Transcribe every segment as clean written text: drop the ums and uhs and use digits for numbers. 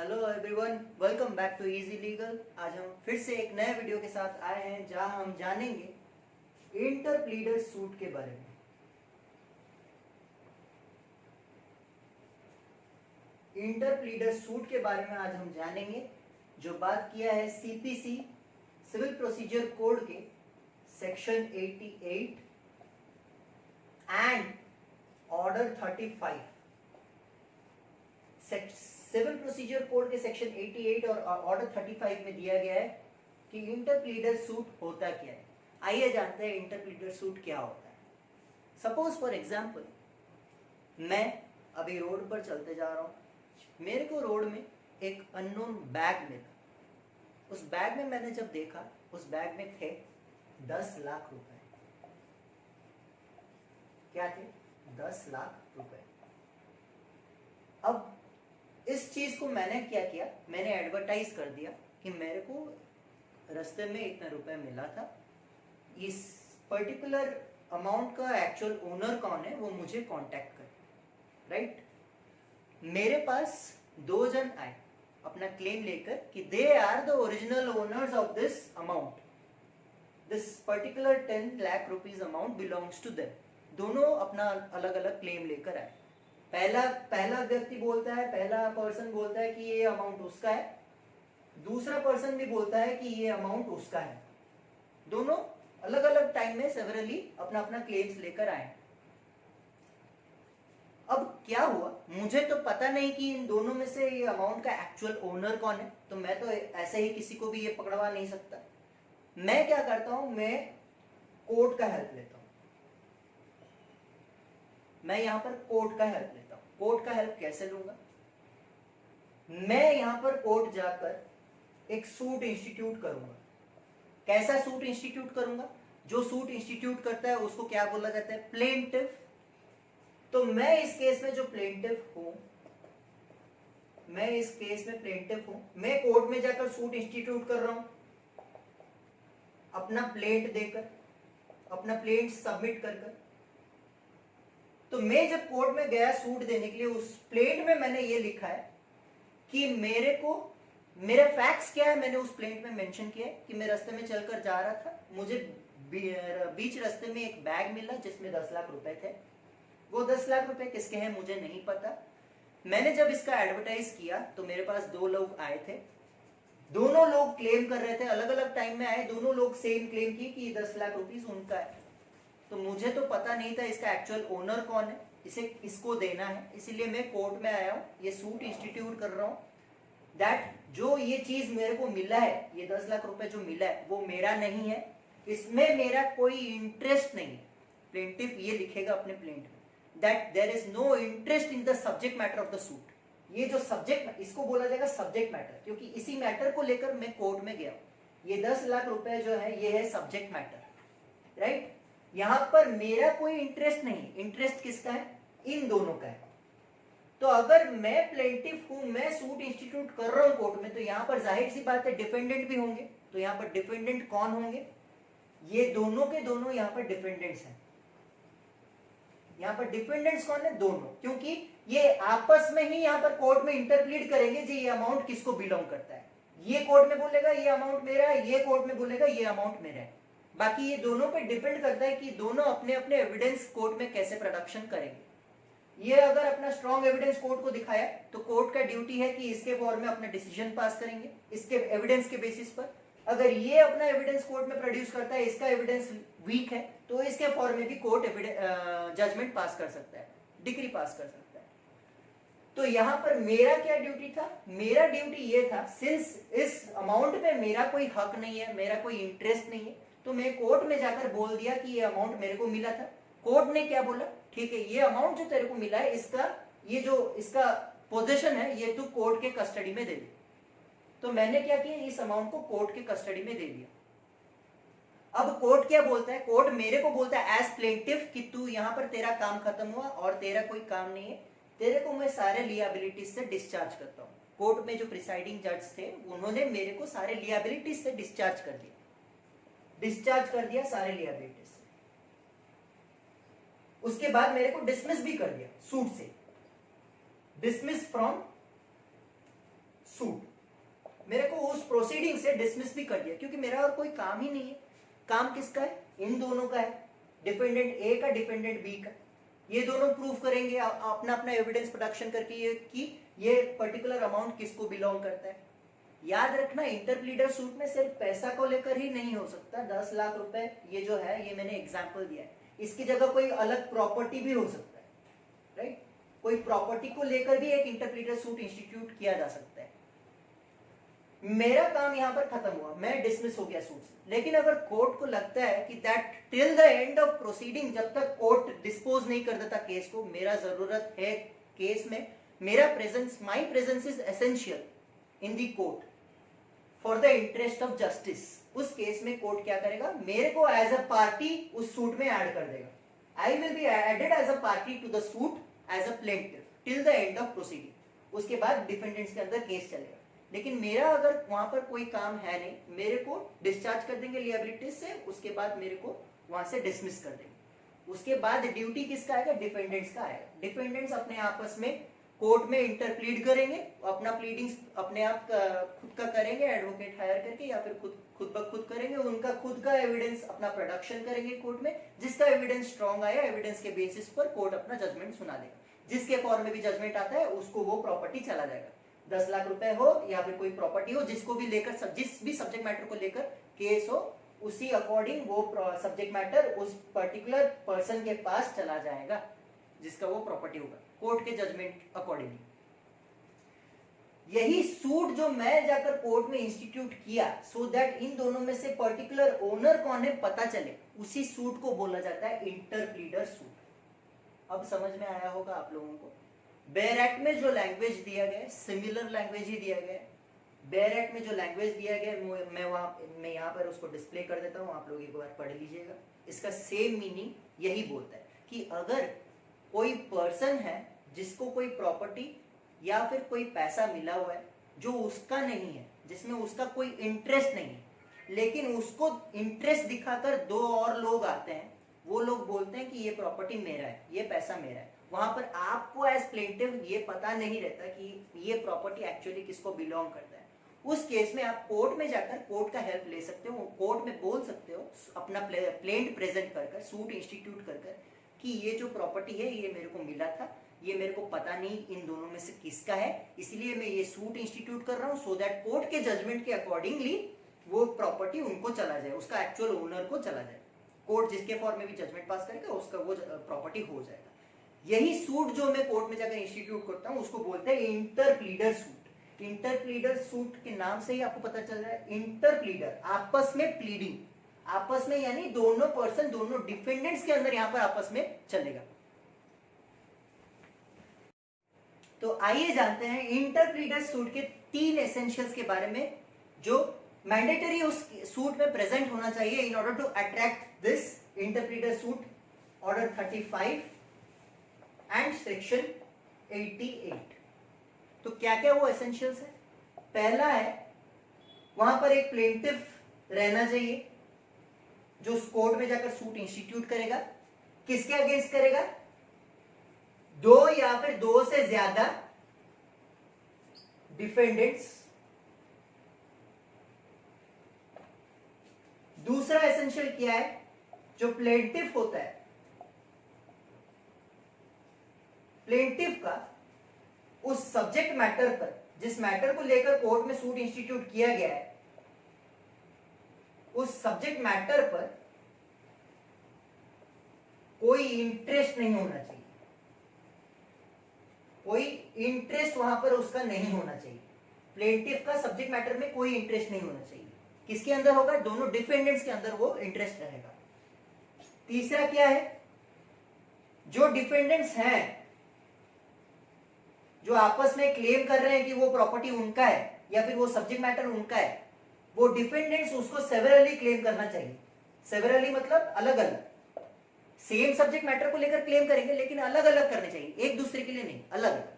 Hello everyone, welcome back to Easy Legal. आज हम फिर से एक नए वीडियो के साथ आए हैं जहां हम जानेंगे इंटरप्लीडर सूट के बारे में। इंटरप्लीडर सूट के बारे में आज हम जानेंगे, जो बात किया है सीपीसी सिविल प्रोसीजर कोड के section 88 and order 35। Civil procedure code के सेक्शन 88 और ऑर्डर 35 में दिया गया है कि इंटरप्लीडर सूट होता क्या है। आइए जानते हैं इंटरप्लीडर सूट क्या होता है। सपोज फॉर एग्जांपल, मैं अभी रोड पर चलते जा रहा हूँ, मेरे को रोड में एक अननोन बैग मिला। उस बैग में मैंने जब देखा, उस बैग में थे 10 लाख रुपए। क्या थे? 10 लाख रुपए। अब इस चीज को मैंने क्या किया, मैंने एडवर्टाइज कर दिया कि मेरे को रास्ते में इतना रुपए मिला था। इस पर्टिकुलर अमाउंट का एक्चुअल ओनर कौन है वो मुझे कांटेक्ट करे। राइट? मेरे पास 2 जन आए अपना क्लेम लेकर कि they are the original owners of this amount, this particular 10 lakh rupees amount belongs to them. दोनों अपना अलग अलग क्लेम लेकर आए। पहला व्यक्ति बोलता है, पहला पर्सन बोलता है कि ये अमाउंट उसका है, दूसरा पर्सन भी बोलता है कि ये अमाउंट उसका है। दोनों अलग अलग टाइम में सेवरली अपना अपना क्लेम्स लेकर आए। अब क्या हुआ, मुझे तो पता नहीं कि इन दोनों में से ये अमाउंट का एक्चुअल ओनर कौन है, तो मैं तो ऐसे ही किसी को भी ये पकड़वा नहीं सकता। मैं क्या करता हूं, मैं कोर्ट का हेल्प लेता हूं। मैं यहां पर कोर्ट का हेल्प लेता हूं। कोर्ट का हेल्प कैसे लूंगा? मैं यहां पर कोर्ट जाकर एक सूट इंस्टीट्यूट करूंगा। कैसा सूट इंस्टीट्यूट करूंगा? जो सूट इंस्टीट्यूट करता है उसको क्या बोला जाता है? प्लेंटिफ। तो मैं इस केस में जो प्लेंटिफ हूं, मैं कोर्ट में जाकर सूट इंस्टीट्यूट कर रहा हूं, अपना प्लेंट देकर, अपना प्लेंट सबमिट कर। तो मैं जब कोर्ट में गया सूट देने के लिए, उस प्लेंट में मैंने ये लिखा है कि मेरे फैक्ट्स क्या है, मैंने उस प्लेंट में मेंशन किया है कि मैं रास्ते में चलकर जा रहा था, मुझे बीच रास्ते में एक बैग मिला जिसमें 10 लाख रुपए थे। वो 10 लाख रुपए किसके हैं मुझे नहीं पता। मैंने जब इसका एडवर्टाइज किया तो मेरे पास 2 लोग आए थे। दोनों लोग क्लेम कर रहे थे, अलग अलग टाइम में आए, दोनों लोग सेम क्लेम किए कि 10 लाख रुपीज उनका है। तो मुझे तो पता नहीं था इसका एक्चुअल ओनर कौन है, इसको देना है, इसीलिए मैं कोर्ट में आया हूँ, ये सूट इंस्टीट्यूट कर रहा हूँ दैट जो ये चीज मेरे को मिला है, ये 10 लाख रुपए जो मिला है वो मेरा नहीं है, इसमें मेरा कोई इंटरेस्ट नहीं है। प्लेंटिफ ये लिखेगा अपने प्लेंट में that there is no interest in the subject matter of the suit. ये जो सब्जेक्ट, इसको बोला जाएगा सब्जेक्ट मैटर, क्योंकि इसी मैटर को लेकर मैं कोर्ट में गया हूं। ये 10 लाख रुपए जो है ये है सब्जेक्ट मैटर। राइट? यहां पर मेरा कोई इंटरेस्ट नहीं। इंटरेस्ट किसका है? इन दोनों का है। तो अगर मैं प्लेंटिफ हूं, मैं सूट इंस्टीट्यूट कर रहा हूं कोर्ट में, तो यहां पर जाहिर सी बात है डिफेंडेंट भी होंगे। तो यहां पर डिफेंडेंट कौन होंगे? ये दोनों के दोनों यहां पर डिफेंडेंट्स हैं। यहां पर डिफेंडेंट्स कौन है? दोनों, क्योंकि ये आपस में ही यहां पर कोर्ट में इंटरप्लीड करेंगे जी ये अमाउंट किसको बिलोंग करता है। ये कोर्ट में बोलेगा ये अमाउंट मेरा है, ये कोर्ट में बोलेगा ये अमाउंट मेरा है। बाकी ये दोनों पे डिपेंड करता है कि दोनों अपने अपने एविडेंस कोर्ट में कैसे प्रोडक्शन करेंगे। ये अगर अपना स्ट्रॉन्ग एविडेंस कोर्ट को दिखाया तो कोर्ट का ड्यूटी है कि इसके फॉर्म में अपना डिसीजन पास करेंगे इसके एविडेंस के बेसिस पर। अगर ये अपना एविडेंस कोर्ट में प्रोड्यूस करता है, इसका एविडेंस वीक है, तो इसके फॉर्म में भी कोर्ट जजमेंट पास कर सकता है, डिक्री पास कर सकता है। तो यहां पर मेरा क्या ड्यूटी था? मेरा ड्यूटी ये था, सिंस इस अमाउंट पे मेरा कोई हक नहीं है, मेरा कोई इंटरेस्ट नहीं है, तो मैं कोर्ट में जाकर बोल दिया कि ये अमाउंट मेरे को मिला था। कोर्ट ने क्या बोला? ठीक है, ये अमाउंट जो तेरे को मिला है, इसका पोजीशन है, ये तू कोर्ट के कस्टडी में दे दे। तो मैंने क्या किया, इस अमाउंट को कोर्ट के कस्टडी में दे दिया। अब कोर्ट क्या बोलता है? कोर्ट मेरे को बोलता है एज प्लेंटिफ कि तू यहां पर तेरा काम खत्म हुआ और तेरा कोई काम नहीं है, तेरे को मैं सारे लियाबिलिटीज से डिस्चार्ज करता हूं। कोर्ट में जो प्रिसाइडिंग जज थे उन्होंने मेरे को सारे लियाबिलिटीज से डिस्चार्ज कर दिया सारे लियाबिलिटीज से। उसके बाद मेरे को डिसमिस भी कर दिया सूट से, डिसमिस फ्रॉम प्रोसीडिंग से डिसमिस भी कर दिया, क्योंकि मेरा और कोई काम ही नहीं है। काम किसका है? इन दोनों का है, डिफेंडेंट ए का, डिफेंडेंट बी का। ये दोनों प्रूव करेंगे अपना अपना एविडेंस प्रोडक्शन करके ये कि ये पर्टिकुलर अमाउंट किसको बिलोंग करता है। याद रखना, इंटरप्लीडर सूट में सिर्फ पैसा को लेकर ही नहीं हो सकता। 10 लाख रुपए ये जो है, ये मैंने एग्जांपल दिया है, इसकी जगह कोई अलग प्रॉपर्टी भी हो सकता है, राइट। कोई प्रॉपर्टी को लेकर भी एक इंटरप्लीडर सूट इंस्टीट्यूट किया जा सकता है। मेरा काम यहां पर खत्म हुआ, मैं डिसमिस हो गया सूट से। लेकिन अगर कोर्ट को लगता है कि that till the end of proceeding, जब तक कोर्ट डिस्पोज नहीं कर देता केस को, मेरा जरूरत है केस में, मेरा presence, my presence is essential in the court for the interest of justice, उस केस में कोर्ट क्या करेगा, मेरे को एज अ पार्टी उस सूट में ऐड कर देगा। I will be added as a party to the suit as a plaintiff till the end of proceeding. उसके बाद डिफेंडेंट्स के अंदर केस चलेगा। लेकिन मेरा अगर वहां पर कोई काम है नहीं, मेरे को डिस्चार्ज कर देंगे लिएबिलिटीज से, उसके बाद मेरे को वहां से डिसमिस कर देंगे। उसके बाद ड्यूटी किसका आएगा? डिफेंडेंट्स का आएगा। डिफेंडेंट्स अपने आपस में कोर्ट में इंटरप्लीड करेंगे, अपना प्लीडिंग्स अपने आप खुद का करेंगे, एडवोकेट हायर करके, या फिर खुद ब खुद करेंगे। उनका खुद का एविडेंस अपना प्रोडक्शन करेंगे कोर्ट में। जिसका एविडेंस स्ट्रॉन्ग आया, एविडेंस के बेसिस पर कोर्ट अपना जजमेंट सुना देगा। जिसके फॉर्म में भी जजमेंट आता है उसको वो प्रॉपर्टी चला जाएगा। 10 लाख रुपए हो या फिर कोई प्रॉपर्टी हो, जिसको भी लेकर, जिस भी सब्जेक्ट मैटर को लेकर केस हो, उसी अकॉर्डिंग वो सब्जेक्ट मैटर उस पर्टिकुलर पर्सन के पास चला जाएगा जिसका वो प्रॉपर्टी होगा, कोर्ट के जजमेंट अकॉर्डिंगली। यही सूट जो मैं जाकर कोर्ट में इंस्टीट्यूट किया, सो दैट इन दोनों में से पर्टिकुलर ओनर कौन है पता चले, उसी सूट को बोला जाता है इंटरप्लीडर सूट। अब समझ में आया होगा आप लोगों को। बेयर एक्ट में जो लैंग्वेज दिया गया है, सिमिलर लैंग्वेज ही दिया गया है। बेयर एक्ट में जो लैंग्वेज दिया गया है, मैं यहाँ पर उसको डिस्प्ले कर देता हूँ, आप लोग एक बार पढ़ लीजिएगा। इसका सेम मीनिंग यही बोलता है कि अगर कोई पर्सन है जिसको कोई प्रॉपर्टी या फिर कोई पैसा मिला हुआ है जो उसका नहीं है, जिसमें उसका कोई इंटरेस्ट नहीं है, लेकिन उसको इंटरेस्ट दिखाकर दो और लोग आते हैं, वो लोग बोलते हैं कि ये प्रॉपर्टी मेरा है, ये पैसा मेरा है। वहां पर आपको एज प्लेंटिव ये पता नहीं रहता कि ये प्रॉपर्टी एक्चुअली किसको बिलोंग करता है। उस केस में आप कोर्ट में जाकर कोर्ट का हेल्प ले सकते हो, कोर्ट में बोल सकते हो, अपना प्लेंट प्रेजेंट कर सूट इंस्टीट्यूट कर कि ये जो प्रॉपर्टी है ये मेरे को मिला था, ये मेरे को पता नहीं इन दोनों में से किसका है, इसलिए मैं ये सूट इंस्टीट्यूट कर रहा हूं, सो दैट कोर्ट के जजमेंट के अकॉर्डिंगली वो प्रॉपर्टी उनको चला जाए, उसका एक्चुअल ओनर को चला जाए। कोर्ट जिसके फॉर्म में भी जजमेंट पास करेगा उसका वो प्रॉपर्टी हो जाएगा। यही सूट जो मैं कोर्ट में जाकर इंस्टीट्यूट करता हूं उसको बोलते हैं इंटरप्लीडर सूट। इंटरप्लीडर सूट के नाम से ही आपको पता चल रहा है, इंटरप्लीडर आपस में प्लीडिंग, आपस में यानी दोनों पर्सन, दोनों डिफेंडेंट्स के अंदर यहां पर आपस में चलेगा। तो आइए जानते हैं इंटरप्लीडर सूट के 3 एसेंशियल्स के बारे में जो मैंडेटरी उस सूट में प्रेजेंट होना चाहिए in order to attract this interpleader suit, order 35 and section 88। तो क्या क्या वो एसेंशियल्स है? पहला है, वहां पर एक प्लेंटिफ रहना चाहिए जो कोर्ट में जाकर सूट इंस्टीट्यूट करेगा। किसके अगेंस्ट करेगा? 2 या फिर 2 से ज्यादा डिफेंडेंट्स। दूसरा एसेंशियल क्या है? जो प्लेंटिफ होता है, प्लेंटिफ का उस सब्जेक्ट मैटर पर, जिस मैटर को लेकर कोर्ट में सूट इंस्टीट्यूट किया गया है, उस सब्जेक्ट मैटर पर कोई इंटरेस्ट नहीं होना चाहिए, कोई इंटरेस्ट वहां पर उसका नहीं होना चाहिए। प्लेंटिफ का सब्जेक्ट मैटर में कोई इंटरेस्ट नहीं होना चाहिए। किसके अंदर होगा? दोनों डिफेंडेंट्स के अंदर वो इंटरेस्ट रहेगा। तीसरा क्या है? जो डिफेंडेंट्स हैं, जो आपस में क्लेम कर रहे हैं कि वो प्रॉपर्टी उनका है या फिर वो सब्जेक्ट मैटर उनका है, वो डिफेंडेंट्स उसको सेवरली क्लेम करना चाहिए। सेवरली मतलब अलग अलग, सेम सब्जेक्ट मैटर को लेकर क्लेम करेंगे लेकिन अलग अलग करने चाहिए, एक दूसरे के लिए नहीं, अलग अलग।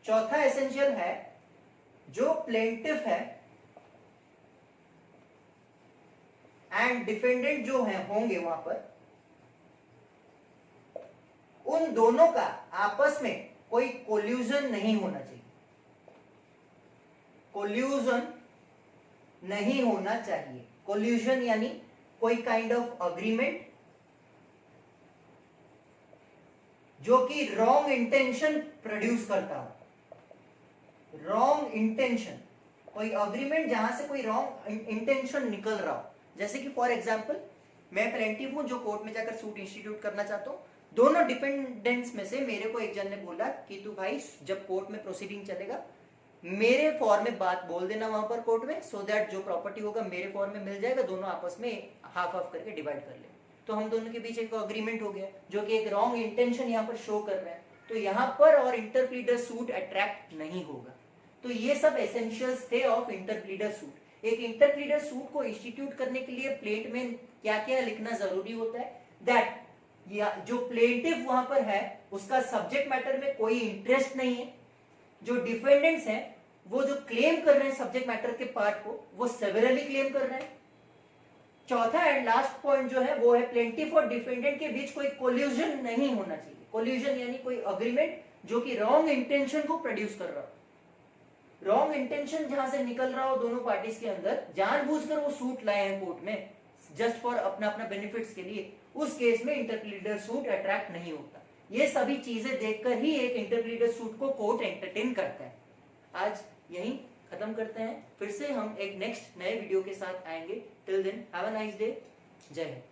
चौथा एसेंशियल है, जो प्लेंटिफ है एंड डिफेंडेंट जो है होंगे वहां पर, उन दोनों का आपस में कोई कोल्यूजन नहीं होना चाहिए। कोल्यूजन नहीं होना चाहिए। कोल्यूशन यानी कोई काइंड ऑफ अग्रीमेंट जो कि रॉन्ग इंटेंशन प्रोड्यूस करता हो। रॉन्ग इंटेंशन, कोई अग्रीमेंट जहां से कोई रॉन्ग इंटेंशन निकल रहा हो। जैसे कि फॉर एग्जांपल मैं प्लेंटिफ हूं जो कोर्ट में जाकर सूट इंस्टीट्यूट करना चाहता हूं। दोनों डिपेंडेंट्स में से मेरे को एक जन ने बोला कि तू भाई जब कोर्ट में प्रोसीडिंग चलेगा मेरे फॉर्म में बात बोल देना वहां पर कोर्ट में, सो दैट जो प्रॉपर्टी होगा मेरे फॉर्म में मिल जाएगा, दोनों आपस में हाफ हाफ करके डिवाइड कर ले। तो हम दोनों के बीच एक अग्रीमेंट हो गया जो कि एक रॉन्ग इंटेंशन यहाँ पर शो कर रहा है। तो यहाँ पर और इंटरप्लीडर सूट अट्रैक्ट नहीं होगा। तो ये सब एसेंशियल्स थे ऑफ इंटरप्लीडर सूट। एक इंटरप्लीडर सूट को इंस्टीट्यूट करने के लिए प्लेंट में क्या क्या लिखना जरूरी होता है, दैट या जो प्लेंटिफ वहां पर है उसका सब्जेक्ट मैटर में कोई इंटरेस्ट नहीं है। जो डिफेंडेंट्स हैं वो जो क्लेम कर रहे हैं सब्जेक्ट मैटर के पार्ट को वो सेवरली क्लेम कर रहे हैं। चौथा एंड लास्ट पॉइंट जो है वो है प्लेंटिफ और डिफेंडेंट के बीच कोई कोल्यूजन नहीं होना चाहिए। कोल्यूजन यानी कोई अग्रीमेंट जो कि रॉन्ग इंटेंशन को प्रोड्यूस कर रहा हो। रॉन्ग इंटेंशन जहां से निकल रहा हो दोनों पार्टीज के अंदर, जानबूझकर वो सूट लाए हैं कोर्ट में जस्ट फॉर अपना अपना बेनिफिट्स के लिए, उस केस में इंटरप्लीडर सूट अट्रैक्ट नहीं होता। ये सभी चीजें देखकर ही एक इंटरप्लीडर सूट को कोर्ट एंटरटेन करता है। आज यही खत्म करते हैं, फिर से हम एक नेक्स्ट नए वीडियो के साथ आएंगे। Till then have a nice day. जय हिंद।